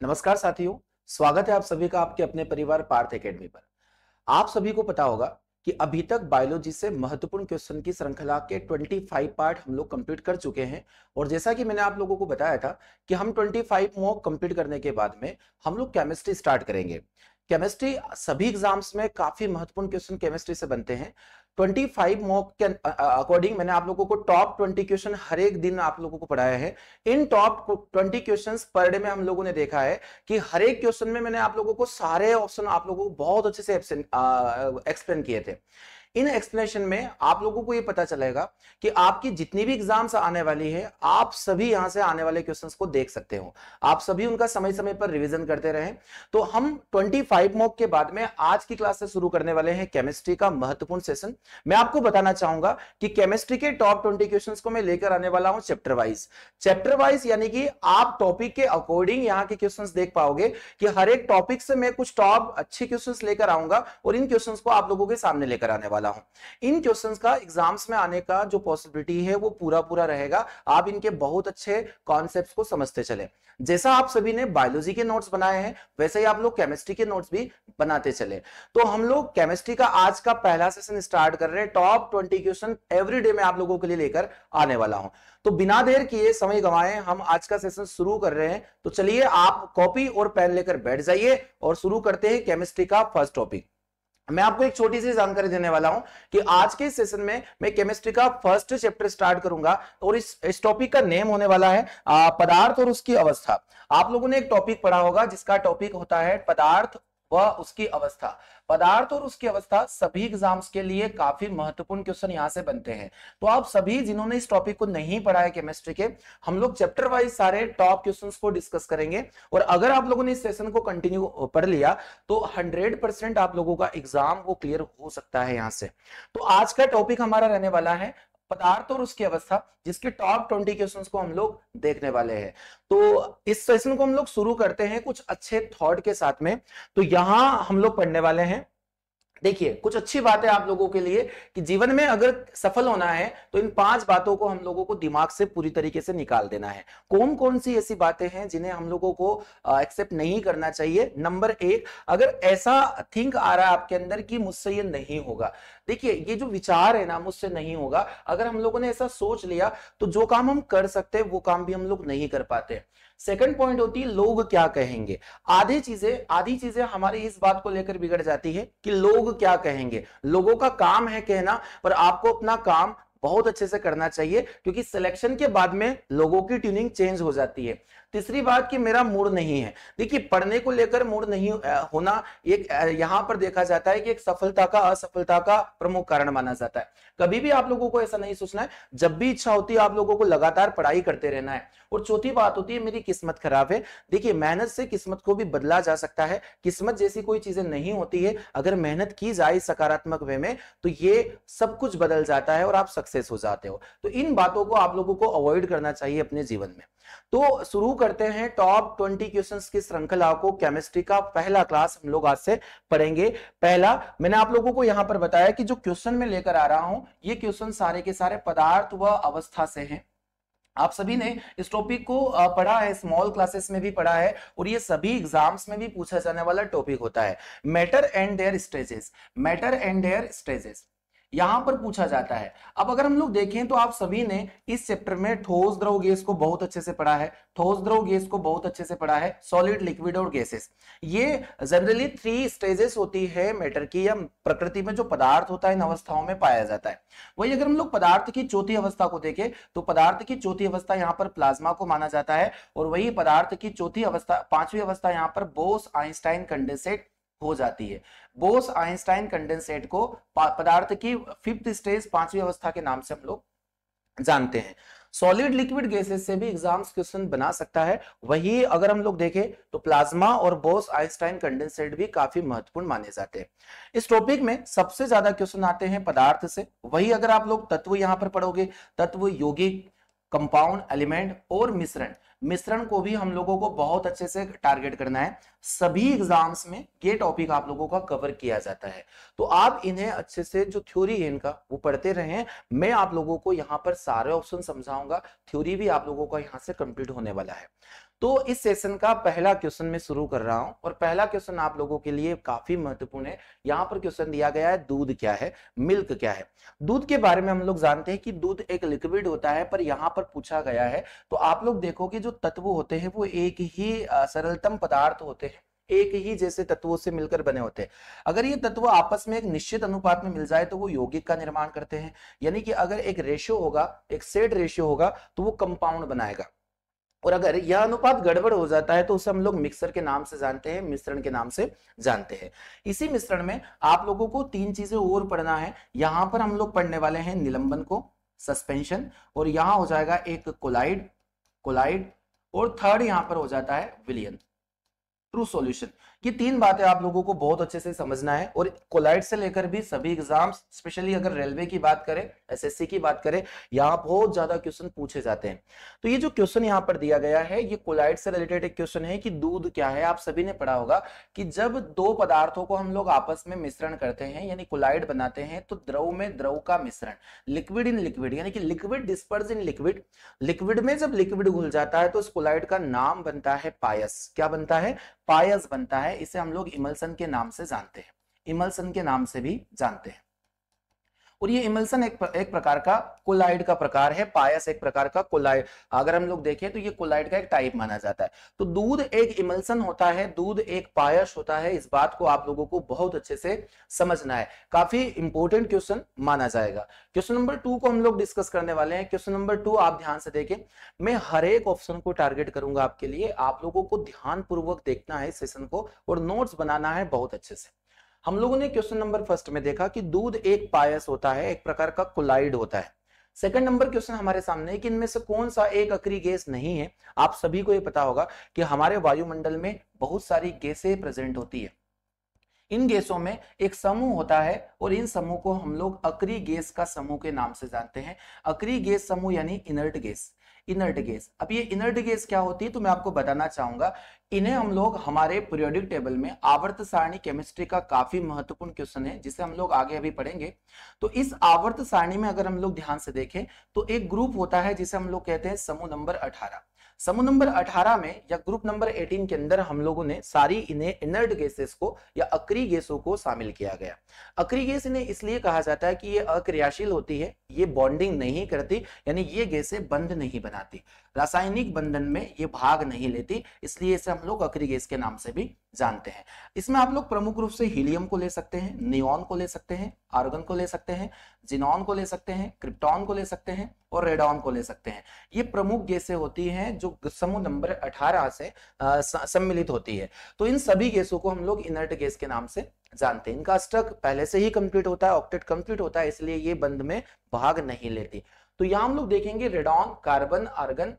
नमस्कार साथियों, स्वागत है आप सभी का आपके अपने परिवार पार्थ एकेडमी पर। आप सभी को पता होगा कि अभी तक बायोलॉजी से महत्वपूर्ण क्वेश्चन की श्रृंखला के 25 पार्ट हम लोग कंप्लीट कर चुके हैं। और जैसा कि मैंने आप लोगों को बताया था कि हम 25 मॉक कंप्लीट करने के बाद में हम लोग केमिस्ट्री स्टार्ट करेंगे। केमिस्ट्री सभी एग्जाम्स में काफी महत्वपूर्ण क्वेश्चन केमिस्ट्री से बनते हैं। 25 मॉक के अकॉर्डिंग मैंने आप लोगों को टॉप 20 क्वेश्चन हर एक दिन आप लोगों को पढ़ाया है। इन टॉप 20 क्वेश्चंस पर डे में हम लोगों ने देखा है कि हर एक क्वेश्चन में मैंने आप लोगों को सारे ऑप्शन आप लोगों को बहुत अच्छे से एक्सप्लेन किए थे। इन एक्सप्लेनेशन में आप लोगों को यह पता चलेगा कि आपकी जितनी भी एग्जाम्स आने वाली है, आप सभी यहां से आने वाले क्वेश्चंस को देख सकते हो। आप सभी उनका समय समय पर रिवीजन करते रहें। तो हम 25 मॉक के बाद में आज की क्लास से शुरू करने वाले हैं केमिस्ट्री का महत्वपूर्ण सेशन। मैं आपको बताना चाहूंगा कि केमिस्ट्री के टॉप 20 क्वेश्चंस को मैं लेकर आने वाला हूं चैप्टर वाइज, यानी कि आप टॉपिक के अकॉर्डिंग यहां के क्वेश्चंस देख पाओगे कि हर एक टॉपिक से मैं कुछ टॉप अच्छे क्वेश्चंस लेकर आऊंगा और इन क्वेश्चंस को आप लोगों के सामने लेकर आने वाला हूं। इन क्वेश्चंस का एग्जाम्स में आने का जो पॉसिबिलिटी है वो पूरा पूरा रहेगा। आप इनके बहुत अच्छे कॉन्सेप्ट्स को समझते चले। जैसा आप सभी ने बायोलॉजी के नोट्स बनाए हैं वैसे ही आप लोग केमिस्ट्री के नोट्स भी बनाते चले। तो हम लोग केमिस्ट्री का आज का पहला सेशन स्टार्ट कर रहे हैं। टॉप 20 क्वेश्चन एवरीडे में आप लोगों के लिए लेकर आने वाला हूं। तो बिना देर किए समय गंवाए हम आज का सेशन शुरू कर रहे हैं। तो चलिए आप कॉपी और पेन लेकर बैठ जाइए और शुरू करते हैं केमिस्ट्री का फर्स्ट टॉपिक। मैं आपको एक छोटी सी जानकारी देने वाला हूं कि आज के सेशन में मैं केमिस्ट्री का फर्स्ट चैप्टर स्टार्ट करूंगा और इस टॉपिक का नेम होने वाला है पदार्थ और उसकी अवस्था। आप लोगों ने एक टॉपिक पढ़ा होगा जिसका टॉपिक होता है पदार्थ व उसकी अवस्था। पदार्थ और उसकी अवस्था सभी एग्जाम्स के लिए काफी महत्वपूर्ण क्वेश्चन यहां से बनते हैं। तो आप सभी जिन्होंने इस टॉपिक को नहीं पढ़ा है केमिस्ट्री के, हम लोग चैप्टर वाइज सारे टॉप क्वेश्चंस को डिस्कस करेंगे। और अगर आप लोगों ने इस सेशन को कंटिन्यू पढ़ लिया तो 100% आप लोगों का एग्जाम वो क्लियर हो सकता है यहां से। तो आज का टॉपिक हमारा रहने वाला है पदार्थ और उसकी अवस्था, जिसके टॉप 20 क्वेश्चंस को हम लोग देखने वाले हैं। तो इस सेशन को हम लोग शुरू करते हैं कुछ अच्छे थॉट के साथ में। तो यहां हम लोग पढ़ने वाले हैं, देखिए कुछ अच्छी बातें आप लोगों के लिए कि जीवन में अगर सफल होना है तो इन 5 बातों को हम लोगों को दिमाग से पूरी तरीके से निकाल देना है। कौन कौन सी ऐसी बातें हैं जिन्हें हम लोगों को एक्सेप्ट नहीं करना चाहिए। नंबर 1, अगर ऐसा थिंक आ रहा है आपके अंदर कि मुझसे ये नहीं होगा, देखिए ये जो विचार है ना मुझसे नहीं होगा, अगर हम लोगों ने ऐसा सोच लिया तो जो काम हम कर सकते हैं वो काम भी हम लोग नहीं कर पाते। सेकंड पॉइंट होती है लोग क्या कहेंगे। आधी चीजें हमारी इस बात को लेकर बिगड़ जाती है कि लोग क्या कहेंगे। लोगों का काम है कहना, पर आपको अपना काम बहुत अच्छे से करना चाहिए, क्योंकि सिलेक्शन के बाद में लोगों की ट्यूनिंग चेंज हो जाती है। तीसरी बात कि मेरा मूड नहीं है। देखिए पढ़ने को लेकर मूड नहीं होना एक यहां पर देखा जाता है कि एक सफलता का असफलता का प्रमुख कारण माना जाता है। कभी भी आप लोगों को ऐसा नहीं सोचना है, जब भी इच्छा होती है आप लोगों को लगातार पढ़ाई करते रहना है। और चौथी बात होती है मेरी किस्मत खराब है। देखिए मेहनत से किस्मत को भी बदला जा सकता है। किस्मत जैसी कोई चीजें नहीं होती है, अगर मेहनत की जाए सकारात्मक वे में तो ये सब कुछ बदल जाता है और आप सक्सेस हो जाते हो। तो इन बातों को आप लोगों को अवॉइड करना चाहिए अपने जीवन में। तो शुरू करते हैं टॉप 20 क्वेश्चंस की श्रृंखला को। केमिस्ट्री का पहला क्लास हम लोग आज से पढ़ेंगे। पहला, मैंने आप लोगों को यहां पर बताया कि जो क्वेश्चन मैं लेकर आ रहा हूं ये क्वेश्चन सारे के सारे पदार्थ व अवस्था से हैं। आप सभी ने इस टॉपिक को पढ़ा है, स्मॉल क्लासेस में भी पढ़ा है और ये सभी एग्जाम्स में भी पूछा जाने वाला टॉपिक होता है। मैटर एंड देयर स्टेजेस यहां पर पूछा जाता है। अब अगर हम लोग देखें तो आप सभी ने इस चैप्टर में ठोस द्रव गैस को बहुत अच्छे से पढ़ा है, ठोस द्रव गैस को बहुत अच्छे से पढ़ा है, सॉलिड लिक्विड और गैसेस। ये जनरली 3 स्टेजेस होती है मैटर की, या प्रकृति में जो पदार्थ होता है इन अवस्थाओं में पाया जाता है। वही अगर हम लोग पदार्थ की चौथी अवस्था को देखें तो पदार्थ की चौथी अवस्था यहाँ पर प्लाज्मा को माना जाता है। और वही पदार्थ की चौथी अवस्था, 5वीं अवस्था यहाँ पर बोस आइंस्टाइन कंडेंसेट हो जाती है। बोस आइंस्टाइन कंडेंसेट को पदार्थ की 5th स्टेज, 5वीं अवस्था के नाम से हम लोग जानते हैं। सॉलिड लिक्विड गैसेस से भी एग्जाम्स क्वेश्चन बना सकता है। वही अगर हम लोग देखें तो प्लाज्मा और बोस आइंस्टाइन कंडेंसेट भी काफी महत्वपूर्ण माने जाते हैं। इस टॉपिक में सबसे ज्यादा क्वेश्चन आते हैं पदार्थ से। वही अगर आप लोग तत्व यहां पर पढ़ोगे, तत्व, यौगिक, कंपाउंड, एलिमेंट और मिश्रण को भी हम लोगों को बहुत अच्छे से टारगेट करना है। सभी एग्जाम्स में ये टॉपिक आप लोगों का कवर किया जाता है। तो आप इन्हें अच्छे से, जो थ्योरी है इनका वो पढ़ते रहें। मैं आप लोगों को यहाँ पर सारे ऑप्शन समझाऊंगा, थ्योरी भी आप लोगों का यहाँ से कंप्लीट होने वाला है। तो इस सेशन का पहला क्वेश्चन मैं शुरू कर रहा हूं और पहला क्वेश्चन आप लोगों के लिए काफी महत्वपूर्ण है। यहां पर क्वेश्चन दिया गया है दूध क्या है, मिल्क क्या है। दूध के बारे में हम लोग जानते हैं कि दूध एक लिक्विड होता है, पर यहां पर पूछा गया है तो आप लोग देखो कि जो तत्व होते हैं वो एक ही सरलतम पदार्थ होते हैं, एक ही जैसे तत्वों से मिलकर बने होते हैं। अगर ये तत्व आपस में एक निश्चित अनुपात में मिल जाए तो वो यौगिक का निर्माण करते हैं, यानी कि अगर एक रेशियो होगा, एक सेट रेशियो होगा तो वो कंपाउंड बनाएगा। और अगर यह अनुपात गड़बड़ हो जाता है तो उसे हम लोग मिक्सर के नाम से जानते हैं, मिश्रण के नाम से जानते हैं। इसी मिश्रण में आप लोगों को तीन चीजें और पढ़ना है। यहां पर हम लोग पढ़ने वाले हैं निलंबन को, सस्पेंशन, और यहां हो जाएगा एक कोलाइड, कोलाइड, और थर्ड यहां पर हो जाता है विलयन, ट्रू सॉल्यूशन। ये तीन बातें आप लोगों को बहुत अच्छे से समझना है। और कोलाइड से लेकर भी सभी एग्जाम्स, स्पेशली अगर रेलवे की बात करें, एसएससी की बात करें, यहाँ बहुत ज्यादा क्वेश्चन पूछे जाते हैं। तो ये जो क्वेश्चन यहाँ पर दिया गया है ये कोलाइड से रिलेटेड एक क्वेश्चन है कि दूध क्या है। आप सभी ने पढ़ा होगा कि जब दो पदार्थों को हम लोग आपस में मिश्रण करते हैं यानी कोलाइड बनाते हैं तो द्रव में द्रव का मिश्रण, लिक्विड इन लिक्विड, यानी कि liquid disperse in liquid, liquid में जब लिक्विड घुल जाता है तो उस कोलाइड का नाम बनता है पायस। क्या बनता है? पायस बनता है। इसे हम लोग इमल्सन के नाम से जानते हैं, इमल्सन के नाम से भी जानते हैं। और ये इमल्सन एक प्रकार का कोलाइड का प्रकार है, पायस एक प्रकार का कोलाइड, अगर हम लोग देखें तो ये कोलाइड का एक टाइप माना जाता है। तो दूध एक इमल्सन होता है, दूध एक पायस होता है। इस बात को आप लोगों को बहुत अच्छे से समझना है, काफी इंपॉर्टेंट क्वेश्चन माना जाएगा। क्वेश्चन नंबर 2 को हम लोग डिस्कस करने वाले हैं। क्वेश्चन नंबर 2 आप ध्यान से देखें, मैं हर एक ऑप्शन को टारगेट करूंगा आपके लिए, आप लोगों को ध्यानपूर्वक देखना है सेशन को और नोट्स बनाना है बहुत अच्छे से। हम लोगों ने क्वेश्चन नंबर फर्स्ट में देखा कि दूध एक पायस होता है, एक प्रकार का कोलाइड होता है। सेकंड नंबर क्वेश्चन हमारे सामने है कि इनमें से कौन सा एक अक्रिय गैस नहीं है। आप सभी को यह पता होगा कि हमारे वायुमंडल में बहुत सारी गैसें प्रेजेंट होती है। इन गैसों में एक समूह होता है और इन समूह को हम लोग अक्रिय गैस का समूह के नाम से जानते हैं। अक्रिय गैस समूह यानी इनर्ट गैस, इनर्ट गैस। अब ये इनर्ट गैस क्या होती है तो मैं आपको बताना चाहूंगा। इन्हें हम लोग हमारे पीरियोडिक टेबल में आवर्त सारणी केमिस्ट्री का काफी महत्वपूर्ण क्वेश्चन है जिसे हम लोग आगे अभी पढ़ेंगे। तो इस आवर्त सारणी में अगर हम लोग ध्यान से देखें तो एक ग्रुप होता है जिसे हम लोग कहते हैं समूह नंबर 18। समूह नंबर 18 में या ग्रुप नंबर 18 के अंदर हम लोगों ने सारी इन्हें इनर्ट गैसेस को या अक्रिय गैसों को शामिल किया गया। अक्रिय गैस इन्हें इसलिए कहा जाता है कि ये अक्रियाशील होती है, ये बॉन्डिंग नहीं करती, यानी ये गैसें बंध नहीं बनाती, रासायनिक बंधन में ये भाग नहीं लेती, इसलिए इसे हम लोग अक्रिय गैस के नाम से भी जानते हैं। इसमें आप लोग प्रमुख रूप से हीलियम को ले सकते हैं, नियॉन को ले सकते हैं, आर्गन को ले सकते हैं, जिनॉन को ले सकते हैं, क्रिप्टॉन को ले सकते हैं और रेडॉन को ले सकते हैं। ये प्रमुख गैसें होती हैं जो समूह नंबर 18 से सम्मिलित होती है। तो इन सभी गैसों को हम लोग इनर्ट गैस के नाम से जानते हैं। इनका अष्टक पहले से ही कंप्लीट होता है, ऑक्टेट कंप्लीट होता है, इसलिए ये बंध में भाग नहीं लेती। तो यहां हम लोग देखेंगे रेडॉन, कार्बन, आर्गन,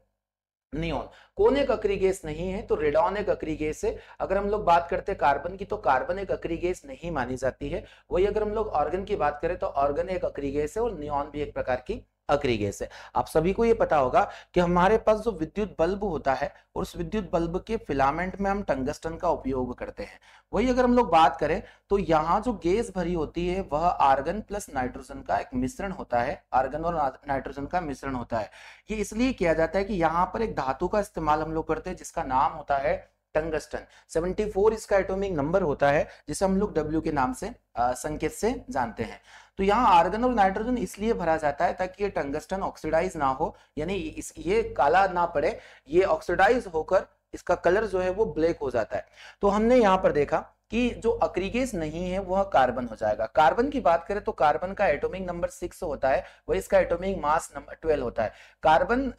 नियॉन कौन एक अक्रिय गैस नहीं है तो रेडॉन एक अक्रिय गैस है। अगर हम लोग बात करते हैं कार्बन की तो कार्बन एक अक्रिय गैस नहीं मानी जाती है। वही अगर हम लोग ऑर्गन की बात करें तो ऑर्गन एक अक्रिय गैस है और नियॉन भी एक प्रकार की अक्रिय गैस है। आप सभी को ये पता होगा कि हमारे पास जो विद्युत बल्ब होता है और उस विद्युत बल्ब के फिलामेंट में हम टंगस्टन का उपयोग करते हैं। वही अगर हम लोग बात करें तो यहाँ जो गैस भरी होती है वह आर्गन प्लस नाइट्रोजन का एक मिश्रण होता है, आर्गन और नाइट्रोजन का मिश्रण होता है। ये इसलिए किया जाता है कि यहाँ पर एक धातु का इस्तेमाल हम लोग करते हैं जिसका नाम होता है टंगस्टन। 74 इसका एटॉमिक नंबर होता है जिसे हम लोग W के नाम से संकेत से जानते हैं। तो यहाँ आर्गन और नाइट्रोजन इसलिए भरा जाता है ताकि ये टंगस्टन ऑक्सीडाइज ना हो, यानी ये काला ना पड़े, ये ऑक्सीडाइज होकर इसका कलर जो है वो ब्लैक हो जाता है। तो हमने यहाँ पर देखा कि जो अक्रिय गैस नहीं है वह कार्बन हो जाएगा। कार्बन की बात करें तो कार्बन का एटॉमिक नंबर 6 होता है, वही इसका एटॉमिक मास नंबर 12 होता है। कार्बन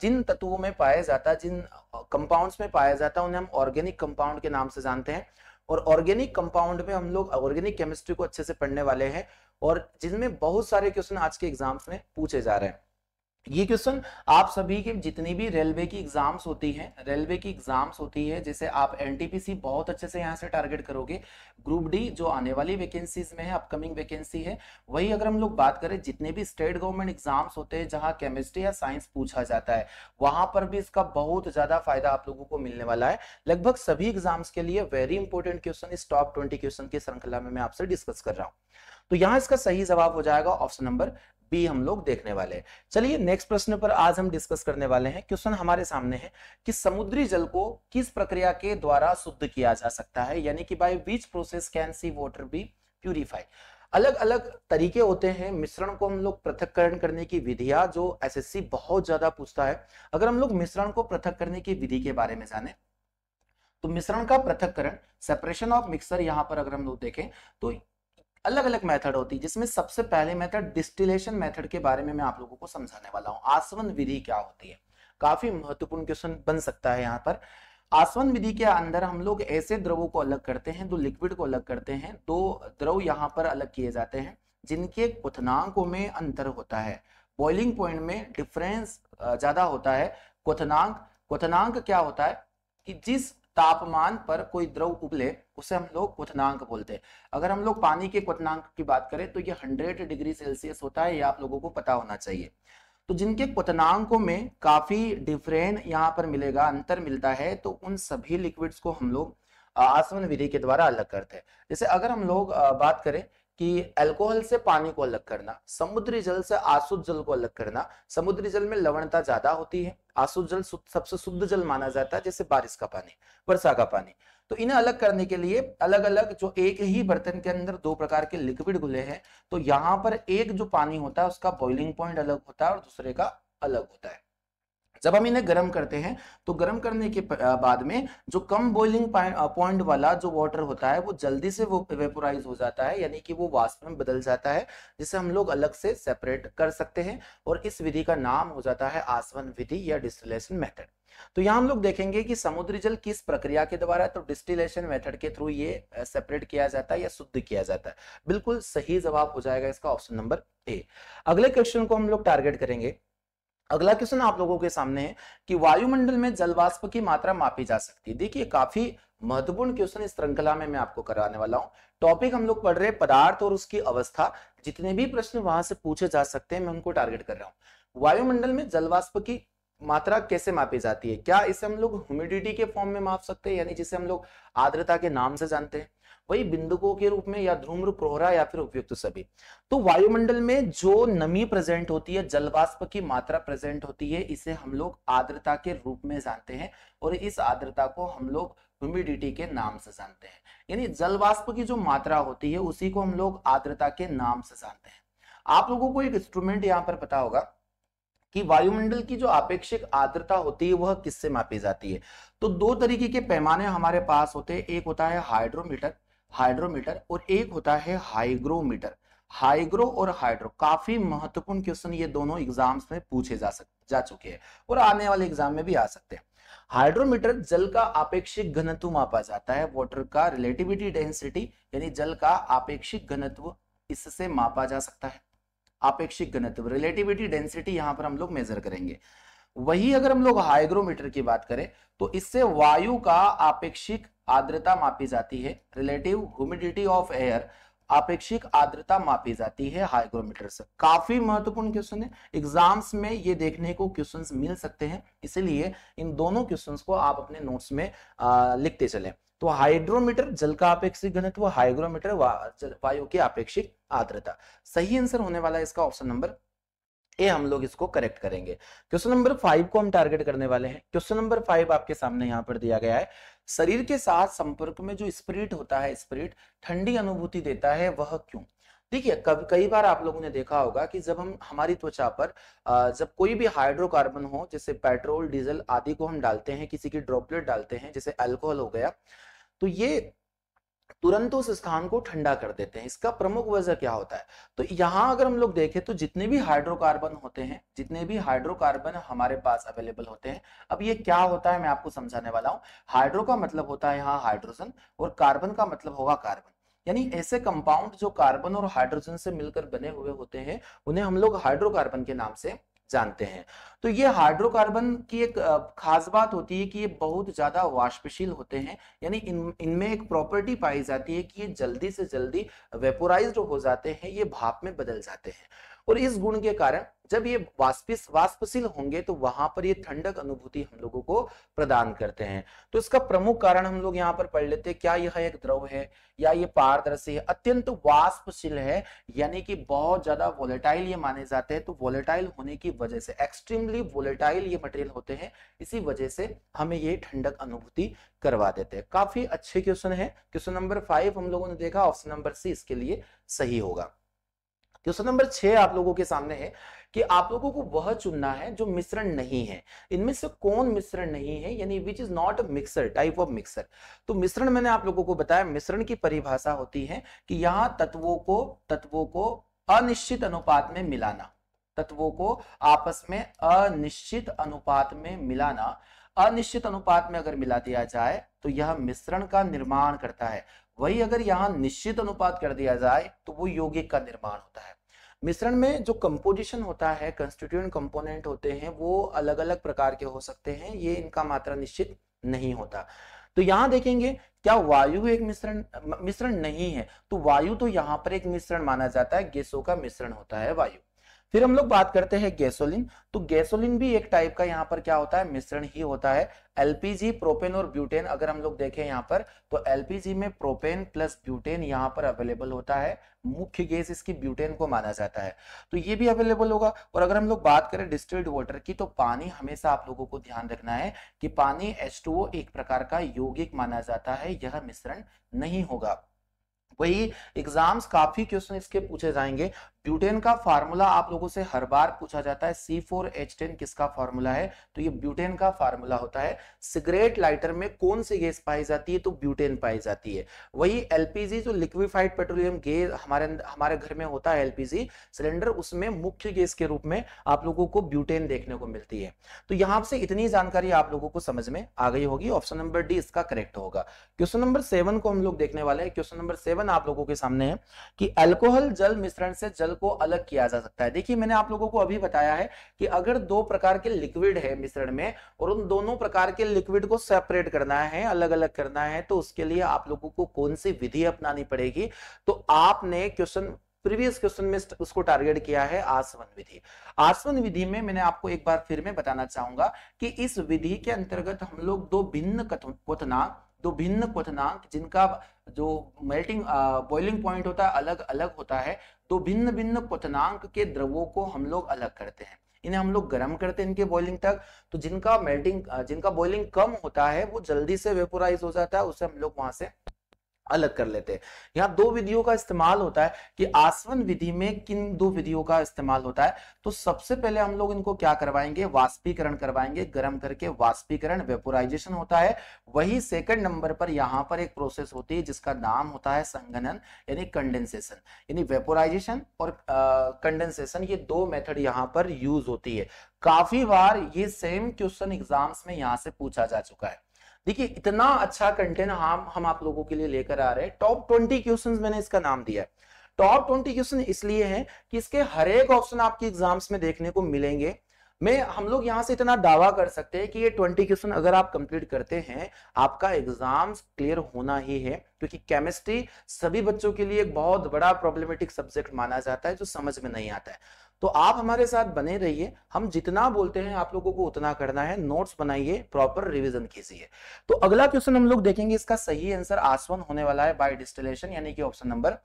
जिन तत्वों में पाया जाता है, जिन कंपाउंड्स में पाया जाता है उन्हें हम ऑर्गेनिक कंपाउंड के नाम से जानते हैं। और ऑर्गेनिक कंपाउंड में हम लोग ऑर्गेनिक केमिस्ट्री को अच्छे से पढ़ने वाले हैं और जिनमें बहुत सारे क्वेश्चन आज के एग्जाम्स में पूछे जा रहे हैं। ये क्वेश्चन आप सभी के जितनी भी रेलवे की एग्जाम्स होती हैं, रेलवे की एग्जाम्स होती है, जैसे आप एनटीपीसी बहुत अच्छे से यहाँ से टारगेट करोगे, ग्रुप डी जो आने वाली वैकेंसीज में है, अपकमिंग वैकेंसी है। वही अगर हम लोग बात करें जितने भी स्टेट गवर्नमेंट एग्जाम्स होते हैं जहां केमिस्ट्री या साइंस पूछा जाता है वहां पर भी इसका बहुत ज्यादा फायदा आप लोगों को मिलने वाला है। लगभग सभी एग्जाम्स के लिए वेरी इंपॉर्टेंट क्वेश्चन इस टॉप 20 क्वेश्चन की श्रृंखला में मैं आपसे डिस्कस कर रहा हूँ। तो यहाँ इसका सही जवाब हो जाएगा ऑप्शन नंबर बी हम लोग देखने वाले हैं। चलिए नेक्स्ट प्रश्न पर आज हम डिस्कस करने वाले हैं। क्वेश्चन हमारे सामने है कि समुद्री जल को किस प्रक्रिया के द्वारा शुद्ध किया जा सकता है, यानी कि by which process can sea water be purify. अलग अलग तरीके होते हैं मिश्रण को हम लोग पृथक्करण करने की विधियां, जो एसएससी बहुत ज्यादा पूछता है। अगर हम लोग मिश्रण को पृथक करने की विधि के बारे में जाने तो मिश्रण का पृथक्करण, सेपरेशन ऑफ मिक्सर, यहां पर अगर हम लोग देखें तो अलग अलग मेथड होती है, जिसमें सबसे पहले मेथड डिस्टिलेशन मेथड के बारे में मैं आप लोगों को समझाने वाला हूं। आसवन विधि क्या होती है, काफी महत्वपूर्ण क्वेश्चन बन सकता है यहाँ पर। आसवन विधि के अंदर हम लोग ऐसे द्रवों को अलग करते हैं, दो लिक्विड को अलग करते हैं, दो द्रव यहाँ पर अलग किए जाते हैं जिनके क्वथनांकों में अंतर होता है, बॉइलिंग पॉइंट में डिफरेंस ज्यादा होता है। क्वथनांक क्या होता है कि जिस तापमान पर कोई द्रव उबले उसे हम लोग क्वथनांक बोलते हैं। अगर हम लोग पानी के क्वथनांक की बात करें तो ये 100 डिग्री सेल्सियस होता है, ये आप लोगों को पता होना चाहिए। तो जिनके क्वथनांकों में काफी डिफरेंट यहाँ पर मिलेगा, अंतर मिलता है, तो उन सभी लिक्विड्स को हम लोग आसवन विधि के द्वारा अलग करते हैं। जैसे अगर हम लोग बात करें कि अल्कोहल से पानी को अलग करना, समुद्री जल से आसुत जल को अलग करना, समुद्री जल में लवणता ज्यादा होती है, आसुत जल सबसे शुद्ध जल माना जाता है, जैसे बारिश का पानी, वर्षा का पानी। तो इन्हें अलग करने के लिए अलग अलग, जो एक ही बर्तन के अंदर दो प्रकार के लिक्विड घुले हैं, तो यहाँ पर एक जो पानी होता है उसका बॉइलिंग पॉइंट अलग होता है और दूसरे का अलग होता है। जब हम इन्हें गर्म करते हैं तो गर्म करने के बाद में जो कम बॉइलिंग पॉइंट वाला जो वाटर होता है वो जल्दी से वो वेपोराइज हो जाता है, यानी कि वो वाष्प में बदल जाता है, जिसे हम लोग अलग से सेपरेट कर सकते हैं। और इस विधि का नाम हो जाता है आसवन विधि या डिस्टिलेशन मेथड। तो यहाँ हम लोग देखेंगे कि समुद्री जल किस प्रक्रिया के द्वारा, तो डिस्टिलेशन मेथड के थ्रू ये सेपरेट किया जाता है या शुद्ध किया जाता है। बिल्कुल सही जवाब हो जाएगा इसका ऑप्शन नंबर ए। अगले क्वेश्चन को हम लोग टारगेट करेंगे। अगला क्वेश्चन आप लोगों के सामने है कि वायुमंडल में जल वाष्प की मात्रा मापी जा सकती है। देखिए काफी महत्वपूर्ण क्वेश्चन इस श्रृंखला में मैं आपको कराने वाला हूं। टॉपिक हम लोग पढ़ रहे हैं पदार्थ और उसकी अवस्था। जितने भी प्रश्न वहां से पूछे जा सकते हैं मैं उनको टारगेट कर रहा हूं। वायुमंडल में जल वाष्प की मात्रा कैसे मापी जाती है? क्या इसे हम लोग ह्यूमिडिटी के फॉर्म में माप सकते हैं, यानी जिसे हम लोग आर्द्रता के नाम से जानते हैं, वही बिंदुकों के रूप में, या ध्रुव, कोहरा, या फिर उपयुक्त सभी। तो वायुमंडल में जो नमी प्रेजेंट होती है, जल वाष्प की मात्रा प्रेजेंट होती है, इसे हम लोग आर्द्रता के रूप में जानते हैं और इस आर्द्रता को हम लोग ह्यूमिडिटी के नाम से जानते हैं। यानी जल वाष्प की जो मात्रा होती है उसी को हम लोग आर्द्रता के नाम से जानते हैं। आप लोगों को एक इंस्ट्रूमेंट यहाँ पर पता होगा कि वायुमंडल की जो आपेक्षिक आर्द्रता होती है वह किससे मापी जाती है। तो दो तरीके के पैमाने हमारे पास होते हैं, एक होता है हाइड्रोमीटर और एक होता है हाइग्रोमीटर। हाइग्रो और हाइड्रो काफी महत्वपूर्ण क्वेश्चन ये दोनों एग्जाम्स में पूछे जा चुके हैं और आने वाले एग्जाम में भी आ सकते हैं। हाइड्रोमीटर जल का आपेक्षिक घनत्व मापा जाता है, वाटर का रिलेटिविटी डेंसिटी, यानी जल का आपेक्षिक घनत्व इससे मापा जा सकता है। आपेक्षिक घनत्व, रिलेटिविटी डेंसिटी यहां पर हम लोग मेजर करेंगे। वही अगर हम लोग हाइग्रोमीटर की बात करें तो इससे वायु का आपेक्षिक आर्द्रता मापी जाती है, रिलेटिव ह्यूमिडिटी ऑफ एयर, आपेक्षिक आर्द्रता मापी जाती है हाइग्रोमीटर से। काफी महत्वपूर्ण क्वेश्चन है, एग्जाम्स में ये देखने को क्वेश्चंस मिल सकते हैं, इसलिए इन दोनों क्वेश्चंस को आप अपने नोट्स में लिखते चलें। तो हाइड्रोमीटर जल का आपेक्षिक घनत्व, हाइग्रोमीटर वायु की आपेक्षिक आर्द्रता। सही आंसर होने वाला है इसका ऑप्शन नंबर ए, हम लोग इसको करेक्ट करेंगे। क्वेश्चन नंबर 5 को हम टारगेट करने वाले हैं। क्वेश्चन नंबर 5 आपके सामने यहाँ पर दिया गया है, शरीर के साथ संपर्क में जो स्पिरिट होता है, स्पिरिट ठंडी अनुभूति देता है, वह क्यों? देखिए कई बार आप लोगों ने देखा होगा कि जब हम हमारी त्वचा पर जब कोई भी हाइड्रोकार्बन हो, जैसे पेट्रोल, डीजल आदि को हम डालते हैं, किसी की ड्रॉपलेट डालते हैं, जैसे अल्कोहल हो गया, तो ये तुरंत उस स्थान को ठंडा कर देते हैं। इसका प्रमुख वजह क्या होता है? तो यहाँ अगर हम लोग देखें तो जितने भी हाइड्रोकार्बन होते हैं, जितने भी हाइड्रोकार्बन हमारे पास अवेलेबल होते हैं, अब ये क्या होता है मैं आपको समझाने वाला हूँ। हाइड्रो का मतलब होता है यहाँ हाइड्रोजन और कार्बन का मतलब होगा कार्बन, यानी ऐसे कंपाउंड जो कार्बन और हाइड्रोजन से मिलकर बने हुए होते हैं उन्हें हम लोग हाइड्रोकार्बन के नाम से जानते हैं। तो ये हाइड्रोकार्बन की एक खास बात होती है कि ये बहुत ज्यादा वाष्पशील होते हैं, यानी इनमें एक प्रॉपर्टी पाई जाती है कि ये जल्दी से जल्दी वेपोराइज्ड हो जाते हैं, ये भाप में बदल जाते हैं। और इस गुण के कारण जब ये वाष्पशील होंगे तो वहां पर ये ठंडक अनुभूति हम लोगों को प्रदान करते हैं। तो इसका प्रमुख कारण हम लोग यहाँ पर पढ़ लेते हैं, क्या यह एक द्रव है या ये पारदर्शी है, अत्यंत वाष्पशील है, यानी कि बहुत ज्यादा वोलेटाइल ये माने जाते हैं। तो वोलेटाइल होने की वजह से, एक्सट्रीमली वोलेटाइल ये मटेरियल होते हैं, इसी वजह से हमें ये ठंडक अनुभूति करवा देते हैं। काफी अच्छे क्वेश्चन है। क्वेश्चन नंबर 5 हम लोगों ने देखा, ऑप्शन नंबर सी इसके लिए सही होगा। क्वेश्चन नंबर 6 आप लोगों के सामने है कि आप लोगों को वह चुनना है जो मिश्रण नहीं है। इनमें से कौन मिश्रण नहीं है, यानी which is not a mixer, type of mixer. तो मिश्रण मैंने आप लोगों को बताया, मिश्रण की परिभाषा होती है कि यहां तत्वों को अनिश्चित अनुपात में मिलाना, तत्वों को आपस में अनिश्चित अनुपात में मिलाना। अनिश्चित अनुपात में अगर मिला दिया जाए तो यह मिश्रण का निर्माण करता है। वही अगर यहां निश्चित अनुपात कर दिया जाए तो वो यौगिक का निर्माण होता है। मिश्रण में जो कंपोजिशन होता है, कंस्टिट्यूएंट कंपोनेंट होते हैं, वो अलग अलग प्रकार के हो सकते हैं, ये इनका मात्रा निश्चित नहीं होता। तो यहां देखेंगे क्या वायु एक मिश्रण नहीं है, तो वायु तो यहां पर एक मिश्रण माना जाता है, गैसों का मिश्रण होता है वायु। फिर हम लोग बात करते हैं गैसोलीन। तो गैसोलीन भी एक टाइप का यहाँ पर क्या होता है, मिश्रण ही होता है। एलपीजी, प्रोपेन और ब्यूटेन अगर हम लोग देखें यहाँ पर, तो एलपीजी में प्रोपेन प्लस ब्यूटेन यहाँ पर अवेलेबल होता है। मुख्य गैस इसकी ब्यूटेन को माना जाता है, तो ये भी अवेलेबल होगा। और अगर हम लोग बात करें डिस्टिल्ड वाटर की, तो पानी हमेशा आप लोगों को ध्यान रखना है कि पानी H2O एक प्रकार का यौगिक माना जाता है, यह मिश्रण नहीं होगा। वही एग्जाम्स काफी क्वेश्चन इसके पूछे जाएंगे। ब्यूटेन का फार्मूला आप लोगों से हर बार पूछा जाता है, C4H10 किसका फार्मूला है, तो ये ब्यूटेन का फार्मूला होता है। सिगरेट लाइटर में कौन सी गैस पाई जाती है, तो ब्यूटेन पाई जाती है। वही एलपीजी जो लिक्विफाइड पेट्रोलियम गैस हमारे घर में होता है, एलपीजी सिलेंडर, उसमें मुख्य गैस के रूप में आप लोगों को ब्यूटेन देखने को मिलती है। तो यहां से इतनी जानकारी आप लोगों को समझ में आ गई होगी। ऑप्शन नंबर डी इसका करेक्ट होगा। क्वेश्चन नंबर 7 को हम लोग देखने वाले हैं। क्वेश्चन नंबर 7 आप लोगों के सामने है कि अल्कोहल जल मिश्रण से जल को अलग किया जा सकता है। देखिए मैंने आप लोगों को अभी बताया है कि अगर दो प्रकार के लिक्विड है मिश्रण में और उन दोनों प्रकार के लिक्विड को सेपरेट करना है, अलग अलग करना है, तो उसके लिए आप लोगों को कौन सी विधि अपनानी पड़ेगी। तो आपने प्रीवियस क्वेश्चन में उसको टारगेट किया है आसवन विधि। आसवन विधि में मैंने आपको एक बार फिर में बताना चाहूंगा कि इस विधि के अंतर्गत हम लोग दो भिन्न क्वथनांक जिनका जो मेल्टिंग बॉइलिंग पॉइंट होता है अलग अलग होता है, तो भिन्न भिन्न क्वथनांक के द्रवों को हम लोग अलग करते हैं, इन्हें हम लोग गर्म करते हैं इनके बॉइलिंग तक। तो जिनका बॉइलिंग कम होता है वो जल्दी से वेपोराइज हो जाता है, उसे हम लोग वहां से अलग कर लेते हैं। यहाँ दो विधियों का इस्तेमाल होता है कि आसवन विधि में किन दो विधियों का इस्तेमाल होता है। तो सबसे पहले हम लोग इनको क्या करवाएंगे, वाष्पीकरण करवाएंगे, गर्म करके वाष्पीकरण वेपोराइजेशन होता है। वही सेकंड नंबर पर यहाँ पर एक प्रोसेस होती है जिसका नाम होता है संघनन यानी कंडेंसेशन। यानी वेपोराइजेशन और कंडेंसेशन, ये दो मेथड यहाँ पर यूज होती है। काफी बार ये सेम क्वेश्चन एग्जाम्स में यहाँ से पूछा जा चुका है। देखिए इतना अच्छा कंटेंट हम आप लोगों के लिए लेकर आ रहे हैं। टॉप 20 क्वेश्चंस मैंने इसका नाम दिया है। टॉप 20 क्वेश्चन इसलिए हैं कि इसके हर एक ऑप्शन आपके एग्जाम्स में देखने को मिलेंगे। हम लोग यहां से इतना दावा कर सकते हैं कि ये 20 क्वेश्चन अगर आप कंप्लीट करते हैं, आपका एग्जाम्स क्लियर होना ही है, क्योंकि केमिस्ट्री सभी बच्चों के लिए एक बहुत बड़ा प्रॉब्लमेटिक सब्जेक्ट माना जाता है जो समझ में नहीं आता है। तो आप हमारे साथ बने रहिए, हम जितना बोलते हैं आप लोगों को उतना करना है। नोट्स बनाइए, प्रॉपर रिवीजन कीजिए। तो अगला क्वेश्चन हम लोग देखेंगे, इसका सही आंसर आसवन होने वाला है बाय डिस्टिलेशन, यानी कि ऑप्शन नंबर